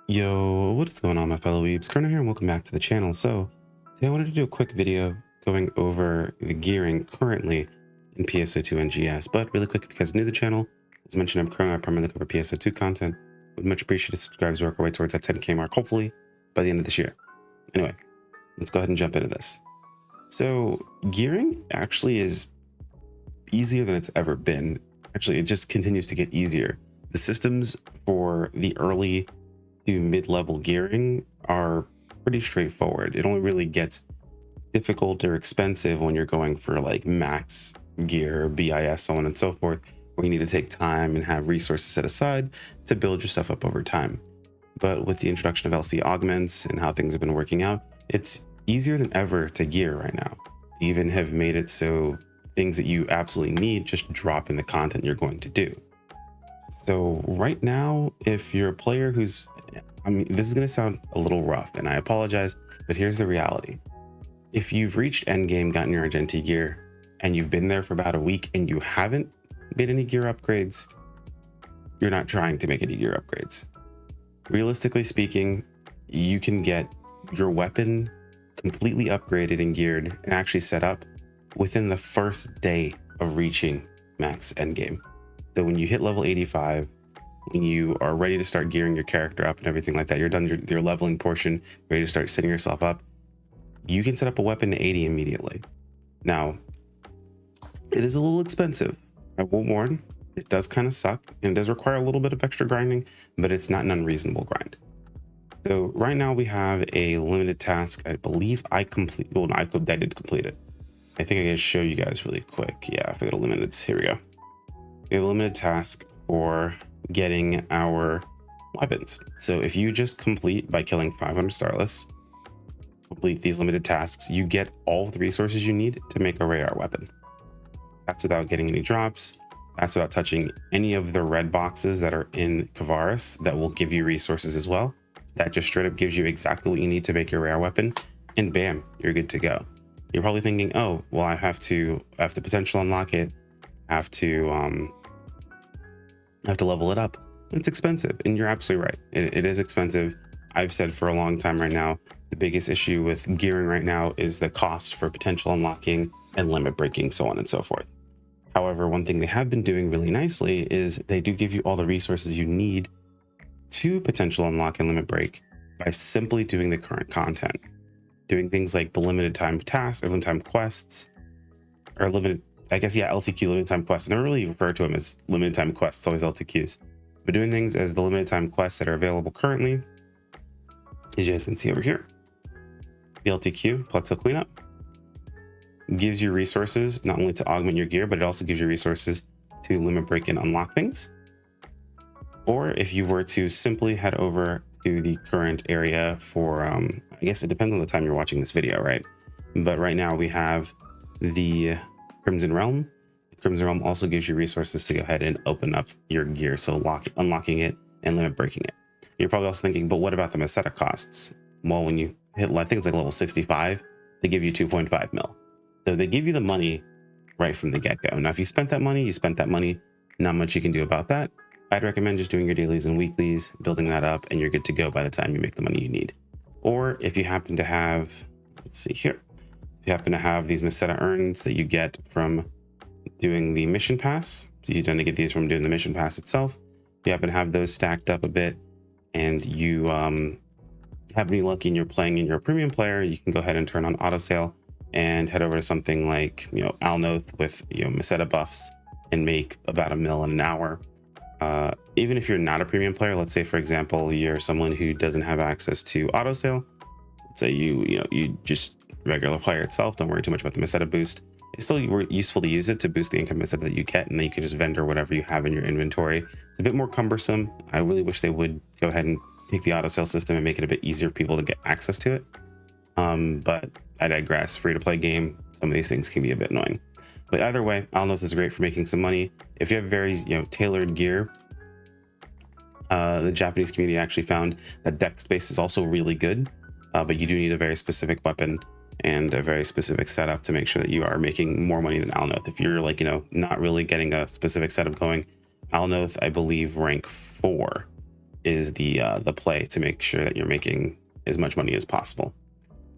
Yo, what is going on, my fellow weebs? Kerner here and welcome back to the channel. So today I wanted to do a quick video going over the gearing currently in PSO2 NGS. But really quick, if you guys are new to the channel, as mentioned, I'm Kerner. I primarily cover PSO2 content. Would much appreciate it. Subscribers work our way towards that 10K mark, hopefully by the end of this year. Anyway, let's go ahead and jump into this. So gearing actually is easier than it's ever been. Actually, it just continues to get easier. The systems for the early to mid-level gearing are pretty straightforward. It only really gets difficult or expensive when you're going for like max gear, BIS, so on and so forth, where you need to take time and have resources set aside to build your stuff up over time. But with the introduction of LC augments and how things have been working out, it's easier than ever to gear right now. They even have made it so things that you absolutely need just drop in the content you're going to do. So right now, if you're a player who's, this is going to sound a little rough and I apologize, but here's the reality. If you've reached endgame, gotten your Argenti gear, and you've been there for about a week and you haven't made any gear upgrades, you're not trying to make any gear upgrades. Realistically speaking, you can get your weapon completely upgraded and geared and actually set up within the first day of reaching max endgame. So when you hit level 85, when you are ready to start gearing your character up and everything like that, you're done your leveling portion, ready to start setting yourself up, you can set up a weapon to 80 immediately. Now, it is a little expensive. I will warn, it does kind of suck and it does require a little bit of extra grinding, but it's not an unreasonable grind. So right now we have a limited task. I believe I did complete it. I think I can show you guys really quick. Yeah, if I go to limited, here we go. We have a limited task for getting our weapons. So if you just complete by killing 500 starless, complete these limited tasks, you get all of the resources you need to make a rare weapon. That's without getting any drops. That's without touching any of the red boxes that are in Kavaris that will give you resources as well. That just straight up gives you exactly what you need to make your rare weapon, and bam, you're good to go. You're probably thinking, oh, well, I have to potential unlock it, have to level it up. It's expensive, and you're absolutely right. It is expensive. I've said for a long time right now, the biggest issue with gearing right now is the cost for potential unlocking and limit breaking, so on and so forth. However, one thing they have been doing really nicely is they do give you all the resources you need to potential unlock and limit break by simply doing the current content. Doing things like the limited time tasks or limited time quests, or limited, I guess, yeah, LTQ, limited time quests. I never really refer to them as limited time quests, it's always LTQs. But doing things as the limited time quests that are available currently, as you guys can see over here. The LTQ, Plateau Cleanup, gives you resources not only to augment your gear, but it also gives you resources to limit break and unlock things. Or if you were to simply head over to the current area for, I guess it depends on the time you're watching this video, right? But right now we have the Crimson Realm. The Crimson Realm also gives you resources to go ahead and open up your gear, so unlocking it and limit breaking it. You're probably also thinking, but what about the Meseta costs? Well, when you hit, I think it's like level 65, they give you 2.5 mil. So they give you the money right from the get-go. Now, if you spent that money, you spent that money. Not much you can do about that. I'd recommend just doing your dailies and weeklies, building that up, and you're good to go by the time you make the money you need. Or if you happen to have, let's see here, if you happen to have these Meseta urns that you get from doing the mission pass, so you tend to get these from doing the mission pass itself. If you happen to have those stacked up a bit, and you have any luck and you're playing in your premium player, you can go ahead and turn on auto sale and head over to something like, Alnoth with, Meseta buffs and make about $1 million in an hour. Even if you're not a premium player, let's say, for example, you're someone who doesn't have access to auto sale. Let's say you just regular player itself, don't worry too much about the Meseta boost. It's still useful to use it to boost the income Meseta that you get, and then you can just vendor whatever you have in your inventory. It's a bit more cumbersome. I really wish they would go ahead and take the auto sale system and make it a bit easier for people to get access to it. But I digress. Free to play game, some of these things can be a bit annoying. But either way, I don't know if this is great for making some money. If you have very tailored gear, the Japanese community actually found that deck space is also really good, but you do need a very specific weapon and a very specific setup to make sure that you are making more money than Alnoth. If you're like, not really getting a specific setup going, Alnoth, I believe, rank 4 is the play to make sure that you're making as much money as possible.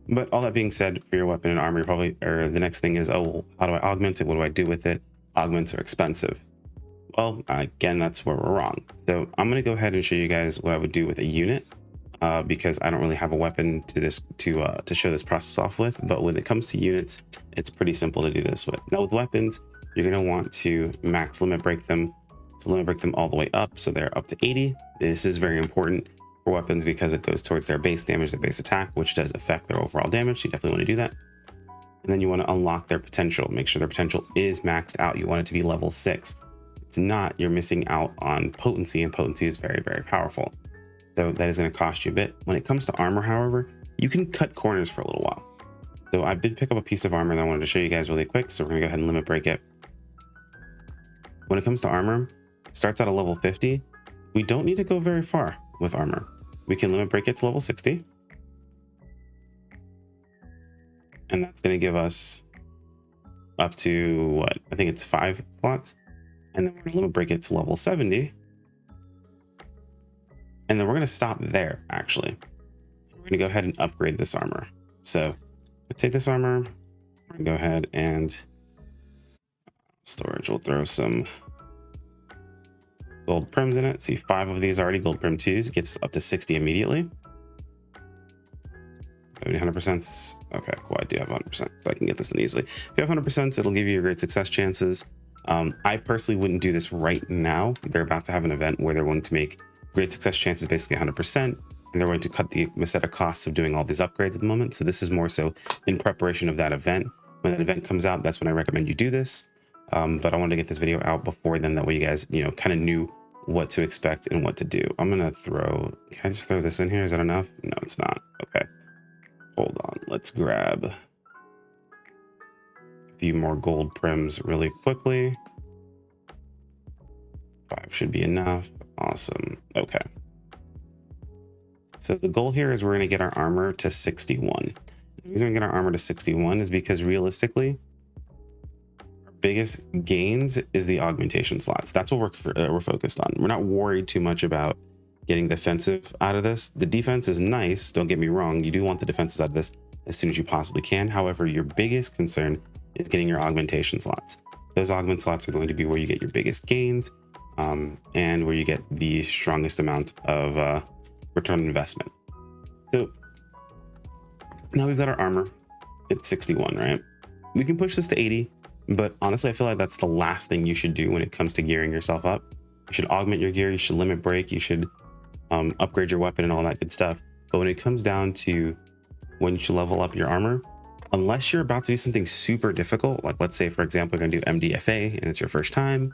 But all that being said, for your weapon and armor, the next thing is, oh, well, how do I augment it? What do I do with it? Augments are expensive. Well, again, that's where we're wrong. So I'm going to go ahead and show you guys what I would do with a unit, because I don't really have a weapon to show this process off with. But when it comes to units, it's pretty simple to do this with. Now with weapons, you're going to want to max limit break them. So limit break them all the way up, so they're up to 80. This is very important for weapons because it goes towards their base damage, their base attack, which does affect their overall damage. So you definitely want to do that. And then you want to unlock their potential. Make sure their potential is maxed out. You want it to be level 6. If it's not, you're missing out on potency, and potency is very, very powerful. So that is going to cost you a bit. When it comes to armor, however, you can cut corners for a little while. So I did pick up a piece of armor that I wanted to show you guys really quick. So we're going to go ahead and limit break it. When it comes to armor, it starts at a level 50. We don't need to go very far with armor. We can limit break it to level 60. And that's going to give us up to what? I think it's 5 slots. And then we're going to limit break it to level 70. And then we're going to stop there, actually. We're going to go ahead and upgrade this armor. So let's take this armor. We're going to go ahead and storage. We'll throw some gold prims in it. See, 5 of these already gold prim 2s. It gets up to 60 immediately. 100%. Okay, cool. I do have 100%, so I can get this in easily. If you have 100%, it'll give you your great success chances. I personally wouldn't do this right now. They're about to have an event where they're going to make great success chances basically 100%, and they're going to cut the Meseta costs of doing all these upgrades at the moment. So this is more so in preparation of that event. When that event comes out, that's when I recommend you do this. But I wanted to get this video out before then. That way you guys, kind of knew what to expect and what to do. I'm going to can I just throw this in here? Is that enough? No, it's not. Okay. Hold on. Let's grab a few more gold prims really quickly. 5 should be enough. Awesome. Okay. So the goal here is we're going to get our armor to 61. The reason we get our armor to 61 is because realistically, biggest gains is the augmentation slots. That's what we're focused on. We're not worried too much about getting defensive out of this. The defense is nice, don't get me wrong. You do want the defenses out of this as soon as you possibly can. However, your biggest concern is getting your augmentation slots. Those augment slots are going to be where you get your biggest gains, and where you get the strongest amount of return on investment. So now we've got our armor at 61, right? We can push this to 80. But honestly, I feel like that's the last thing you should do when it comes to gearing yourself up. You should augment your gear, you should limit break, you should upgrade your weapon and all that good stuff. But when it comes down to when you should level up your armor, unless you're about to do something super difficult, like let's say, for example, you're gonna do MDFA and it's your first time,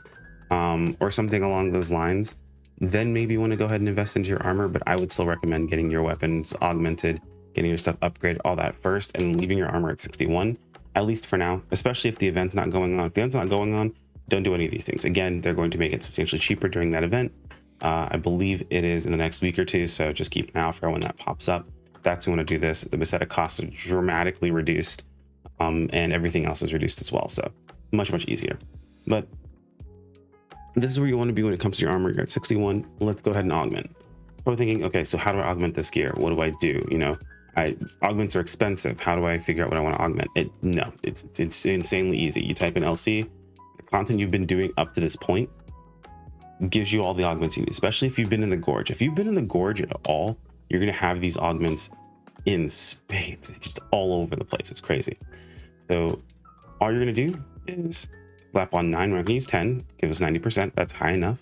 or something along those lines, then maybe you wanna go ahead and invest into your armor. But I would still recommend getting your weapons augmented, getting your stuff upgraded, all that first, and leaving your armor at 61. At least for now, especially if the event's not going on. If the event's not going on, don't do any of these things. Again, they're going to make it substantially cheaper during that event. I believe it is in the next week or two, so just keep an eye out for when that pops up. That's when you want to do this. The Meseta costs are dramatically reduced, and everything else is reduced as well. So much, much easier. But this is where you want to be when it comes to your armor. You're at 61. Let's go ahead and augment. We're thinking, okay, so how do I augment this gear? What do I do? Augments are expensive. How do I figure out what I want to augment? No, it's insanely easy. You type in LC, the content you've been doing up to this point gives you all the augments you need, especially if you've been in the gorge. If you've been in the gorge at all, you're going to have these augments in spades, just all over the place. It's crazy. So all you're going to do is slap on 9. We're going to use 10, give us 90%. That's high enough.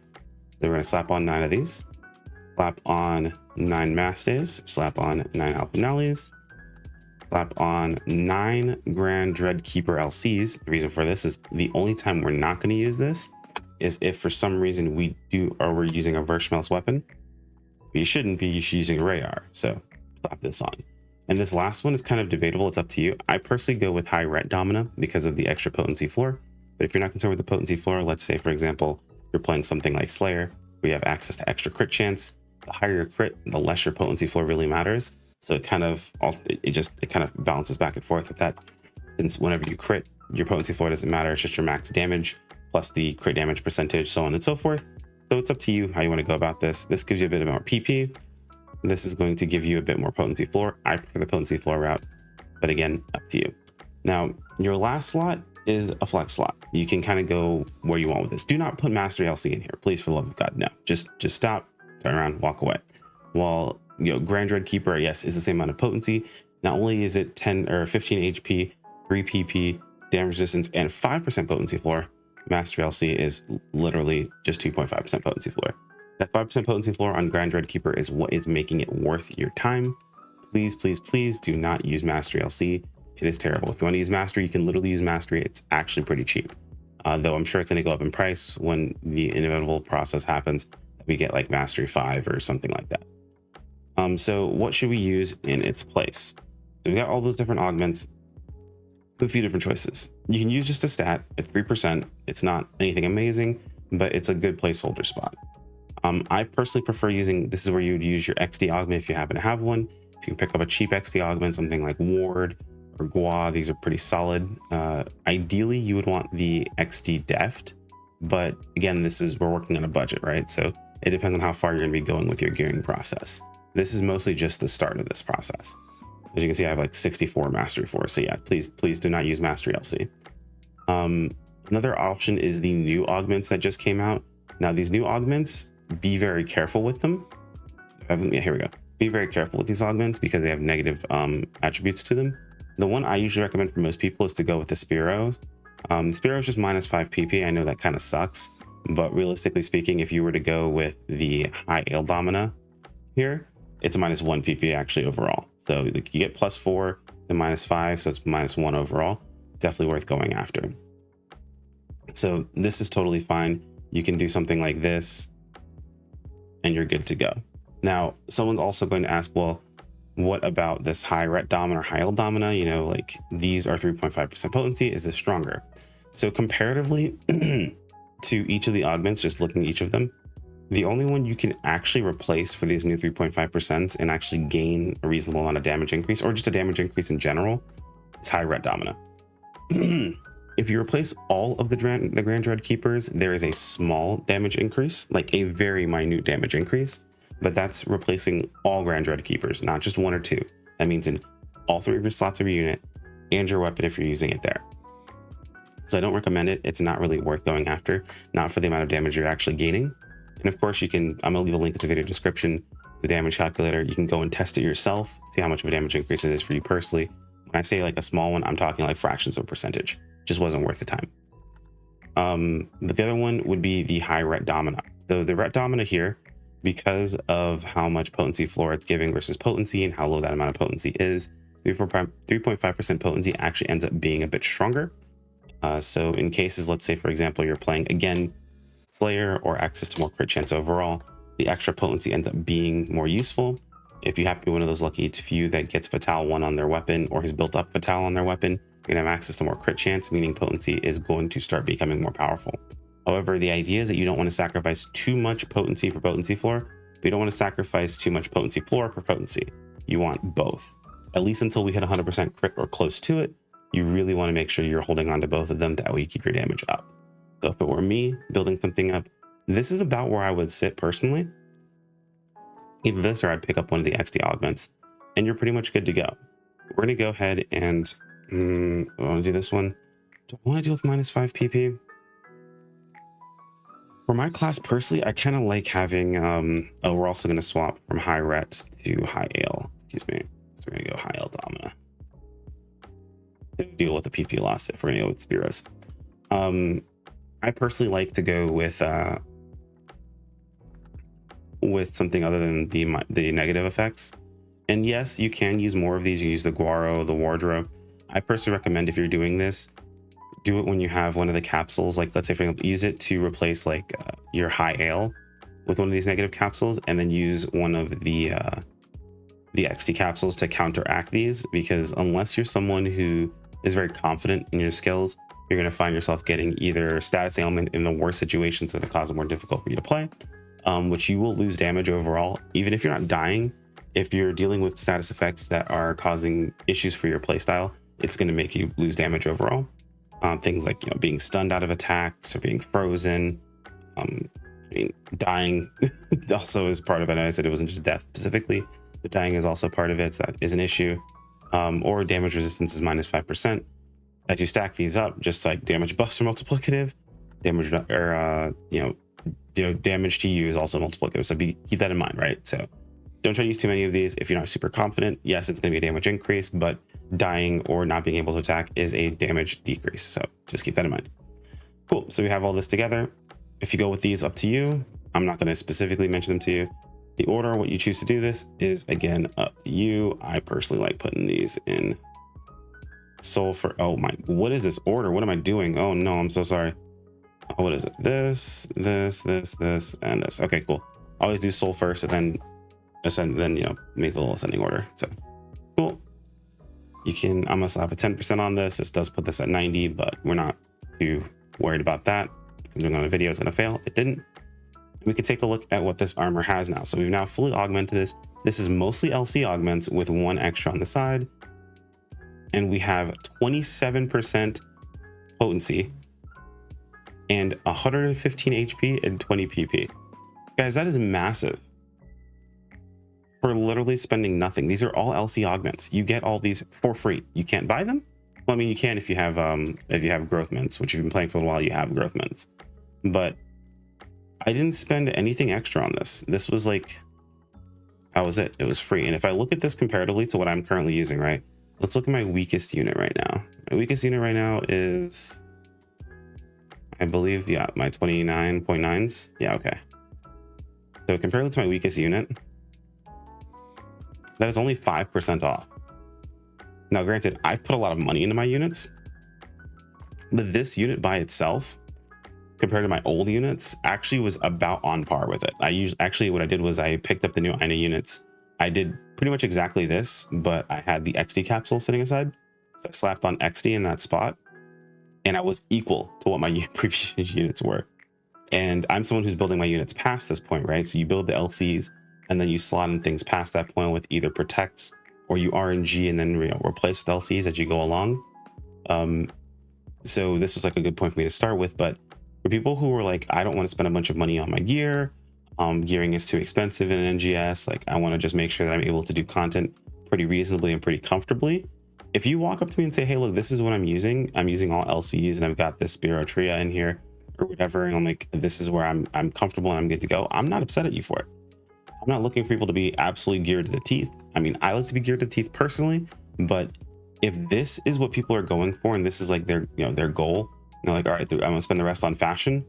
Then we're going to slap on 9 of these, slap on 9 mass days, slap on 9 Alpinellis, slap on 9 Grand Dread Keeper LCs. The reason for this is the only time we're not going to use this is if for some reason we're using a Verschmel's weapon. You shouldn't be using a Rayar, so slap this on. And this last one is kind of debatable. It's up to you. I personally go with high ret domina because of the extra potency floor. But if you're not concerned with the potency floor, let's say, for example, you're playing something like Slayer, where you have access to extra crit chance. The higher your crit, the less your potency floor really matters. So it kind of balances back and forth with that. Since whenever you crit, your potency floor doesn't matter. It's just your max damage plus the crit damage percentage, so on and so forth. So it's up to you how you want to go about this. This gives you a bit more PP. This is going to give you a bit more potency floor. I prefer the potency floor route, but again, up to you. Now, your last slot is a flex slot. You can kind of go where you want with this. Do not put mastery LC in here, please, for the love of God. No, just stop, turn around, walk away. While Grand Dread Keeper, yes, is the same amount of potency. Not only is it 10 or 15 HP, 3 PP, damage resistance, and 5% potency floor, mastery LC is literally just 2.5% potency floor. That 5% potency floor on Grand Dread Keeper is what is making it worth your time. Please, please, please do not use mastery LC. It is terrible. If you want to use mastery, you can literally use mastery. It's actually pretty cheap. Though I'm sure it's going to go up in price when the inevitable process happens. We get like mastery 5 or something like that. So what should we use in its place? So we've got all those different augments, a few different choices. You can use just a stat at 3%. It's not anything amazing, but it's a good placeholder spot. I personally prefer using, this is where you would use your XD augment if you happen to have one. If you can pick up a cheap XD augment, something like Ward or Gua, these are pretty solid. Ideally, you would want the XD Deft, but again, we're working on a budget, right? So it depends on how far you're gonna be going with your gearing process. This is mostly just the start of this process. As you can see, I have like 64 Mastery 4. So yeah, please do not use Mastery LC. Another option is the new augments that just came out. Now these new augments, be very careful with them. Yeah, here we go. Be very careful with these augments because they have negative attributes to them. The one I usually recommend for most people is to go with the Spiro. The Spiro is just minus 5 PP. I know that kind of sucks, but realistically speaking, if you were to go with the high Ale Domina here, it's a minus 1 PP actually overall. So you get plus 4, then minus 5, so it's minus 1 overall. Definitely worth going after. So this is totally fine. You can do something like this and you're good to go. Now, someone's also going to ask, well, what about this high Ret Domina or high Ale Domina? You know, like these are 3.5% potency. Is this stronger? So comparatively to each of the augments, just looking at each of them, the only one you can actually replace for these new 3.5% and actually gain a reasonable amount of damage increase, or just a damage increase in general, is high Ret Domina. If you replace all of the Grand Dread Keepers, there is a small damage increase, like a very minute damage increase, but that's replacing all Grand Dread Keepers, not just 1 or 2. That means in all 3 of your slots of your unit and your weapon if you're using it there. So I don't recommend it. It's not really worth going after, not for the amount of damage you're actually gaining. And of course, I'm gonna leave a link in the video description, the damage calculator. You can go and test it yourself, see how much of a damage increase it is for you personally. When I say like a small one, I'm talking like fractions of a percentage. Just wasn't worth the time. But the other one would be the high Ret Domina. So the Ret Domina here, because of how much potency floor it's giving versus potency and how low that amount of potency is, 3.5% potency actually ends up being a bit stronger. So in cases, let's say, for example, you're playing, again, Slayer or access to more crit chance overall, the extra potency ends up being more useful. If you happen to be one of those lucky few that gets Fatale 1 on their weapon or has built up Fatale on their weapon, you're gonna have access to more crit chance, meaning potency is going to start becoming more powerful. However, the idea is that you don't want to sacrifice too much potency for potency floor, but you don't want to sacrifice too much potency floor for potency. You want both. At least until we hit 100% crit or close to it, you really want to make sure you're holding on to both of them, that way you keep your damage up. So if it were me building something up, this is about where I would sit personally. Either this or I'd pick up one of the XD augments and you're pretty much good to go. We're gonna go ahead and I want to do this one. Do I want to deal with minus 5 PP? For my class personally, I kind of like having, we're also going to swap from high Ret to high Ale. Excuse me. So we're going to go high Ale Domina. Deal with the PP loss if we're going to go with Spiros. I personally like to go with something other than the negative effects. And yes, you can use more of these. You use the Guaro, the Wardrobe. I personally recommend, if you're doing this, do it when you have one of the capsules. Like, let's say, for example, use it to replace like your high Ale with one of these negative capsules, and then use one of the XT capsules to counteract these. Because unless you're someone who is very confident in your skills, you're going to find yourself getting either status ailment in the worst situations that cause it more difficult for you to play, which you will lose damage overall, even if you're not dying. If you're dealing with status effects that are causing issues for your playstyle, it's going to make you lose damage overall. Things like, being stunned out of attacks or being frozen. I mean, dying also is part of it. I said it wasn't just death specifically, but dying is also part of it. So that is an issue. Or damage resistance is -5%. As you stack these up, just like damage buffs are multiplicative, damage or damage to you is also multiplicative. So keep that in mind, right? So don't try to use too many of these if you're not super confident. Yes, it's going to be a damage increase, but dying or not being able to attack is a damage decrease. So just keep that in mind. Cool. So we have all this together. If you go with these, up to you. I'm not going to specifically mention them to you. The order, what you choose to do this is, again, up to you. I personally like putting these in sulfur. Oh my, what is this order? What am I doing? Oh no, I'm so sorry. What is it? This, and this. Okay, cool. Always do soul first and then ascend, then, make the little ascending order. So cool. You can, I'm gonna slap a 10% on this. This does put this at 90, but we're not too worried about that. Doing on a video is gonna fail. It didn't. We can take a look at what this armor has now. So we've now fully augmented this. This is mostly LC augments with one extra on the side. And we have 27% potency and 115 HP and 20 PP. Guys, that is massive. For literally spending nothing. These are all LC augments. You get all these for free. You can't buy them. Well, I mean, you can if you have growth mints, which you've been playing for a while. You have growth mints, but I didn't spend anything extra on this. This was like, that was it. It was free. And if I look at this comparatively to what I'm currently using, right? Let's look at my weakest unit right now. My weakest unit right now is, I believe, yeah, my 29.9s. Yeah, okay. So compared to my weakest unit, that is only 5% off. Now, granted, I've put a lot of money into my units, but this unit by itself, compared to my old units, actually was about on par with it. Actually, what I did was I picked up the new INA units. I did pretty much exactly this, but I had the XD capsule sitting aside. So I slapped on XD in that spot, and I was equal to what my previous units were. And I'm someone who's building my units past this point, right? So you build the LCs, and then you slot in things past that point with either protects or you RNG and then replace with LCs as you go along. So this was like a good point for me to start with. But for people who were like, I don't want to spend a bunch of money on my gear, gearing is too expensive in an NGS, like I want to just make sure that I'm able to do content pretty reasonably and pretty comfortably. If you walk up to me and say, hey, look, this is what I'm using all LCs and I've got this Spirotria in here or whatever, and I'm like, this is where I'm comfortable and I'm good to go, I'm not upset at you for it. I'm not looking for people to be absolutely geared to the teeth. I mean, I like to be geared to the teeth personally, but if this is what people are going for and this is like their goal, they're like, all right, I'm gonna spend the rest on fashion.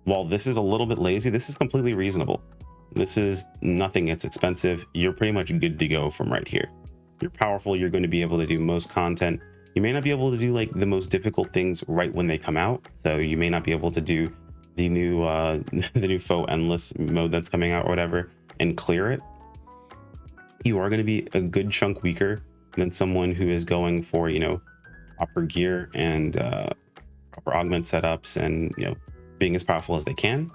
While this is a little bit lazy, this is completely reasonable. This is nothing, it's expensive. You're pretty much good to go from right here. You're powerful, you're going to be able to do most content. You may not be able to do like the most difficult things right when they come out. So you may not be able to do the new the new faux endless mode that's coming out or whatever and clear it. You are going to be a good chunk weaker than someone who is going for, proper gear and proper augment setups and, being as powerful as they can.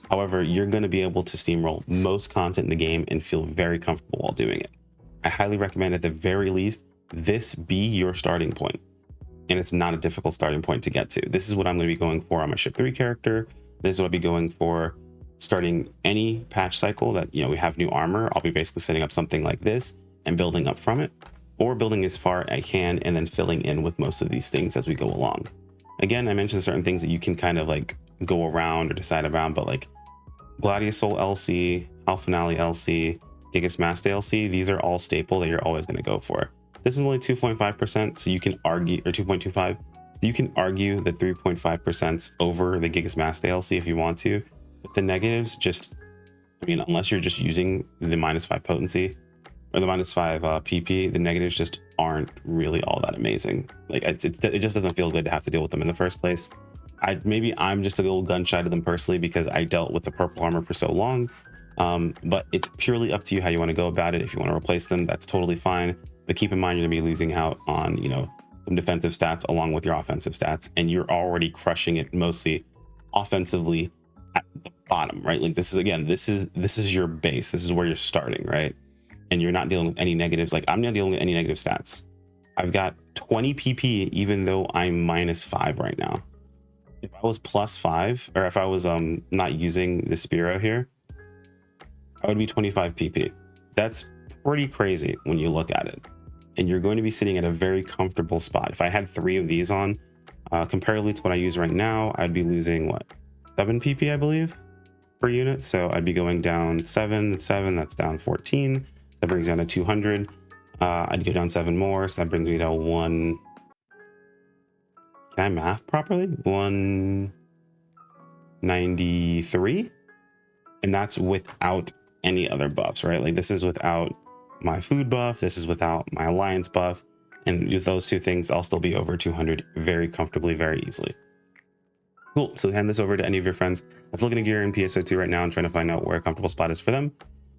However, you're going to be able to steamroll most content in the game and feel very comfortable while doing it. I highly recommend at the very least, this be your starting point. And it's not a difficult starting point to get to. This is what I'm going to be going for on my ship 3 character. This is what I'll be going for starting any patch cycle that, we have new armor. I'll be basically setting up something like this and building up from it, or building as far as I can and then filling in with most of these things as we go along. Again, I mentioned certain things that you can kind of like go around or decide around, but like Gladiusol LC, Alphanali LC, Gigas Master LC, these are all staple that you're always going to go for. This is only 2.5%, so you can argue, or 2.25. You can argue the 3.5% over the Gigas Master LC if you want to. But the negatives just, unless you're just using the -5 potency or the -5 PP, the negatives just aren't really all that amazing. Like it just doesn't feel good to have to deal with them in the first place. Maybe I'm just a little gun shy to them personally because I dealt with the purple armor for so long. But it's purely up to you how you want to go about it. If you want to replace them, that's totally fine. But keep in mind, you're gonna be losing out on, some defensive stats along with your offensive stats, and you're already crushing it mostly offensively at the bottom, right? Like this is your base. This is where you're starting, right? And you're not dealing with any negatives. Like I'm not dealing with any negative stats. I've got 20 PP, even though I'm -5 right now. if I was +5, or if I was not using the Spiro here, I would be 25 pp. That's pretty crazy when you look at it, and you're going to be sitting at a very comfortable spot. If I had 3 of these on, comparatively to what I use right now, I'd be losing what, 7 pp, I believe, per unit. So I'd be going down 7, that's down 14. That brings me down to 200. I'd go down 7 more, so that brings me to 1. Can I math properly? 193, and that's without any other buffs, right? Like, this is without my food buff, this is without my alliance buff, and with those 2 things, I'll still be over 200 very comfortably, very easily. Cool. So hand this over to any of your friends that's looking to gear in PSO2 right now and trying to find out where a comfortable spot is for them.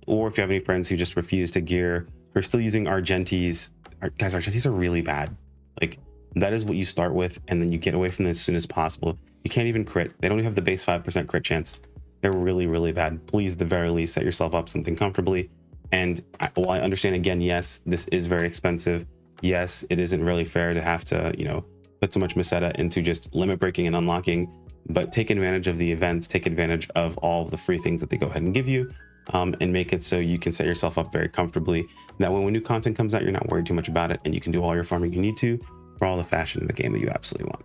Or if you have any friends who just refuse to gear, who are still using Argentis. Guys, Argentis are really bad. Like, that is what you start with, and then you get away from this as soon as possible. You can't even crit. They don't even have the base 5% crit chance. They're really, really bad. Please, at the very least, set yourself up something comfortably. And while I understand, again, yes, this is very expensive. Yes, it isn't really fair to have to, you know, put so much Meseta into just limit breaking and unlocking, but take advantage of the events, take advantage of all the free things that they go ahead and give you, and make it so you can set yourself up very comfortably. That way, when new content comes out, you're not worried too much about it, and you can do all your farming you need to for all the fashion in the game that you absolutely want.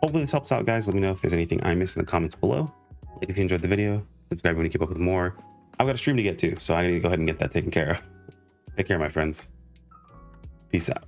Hopefully this helps out, guys. Let me know if there's anything I missed in the comments below. Like if you enjoyed the video, subscribe when you keep up with more. I've got a stream to get to, so I need to go ahead and get that taken care of. Take care, my friends. Peace out.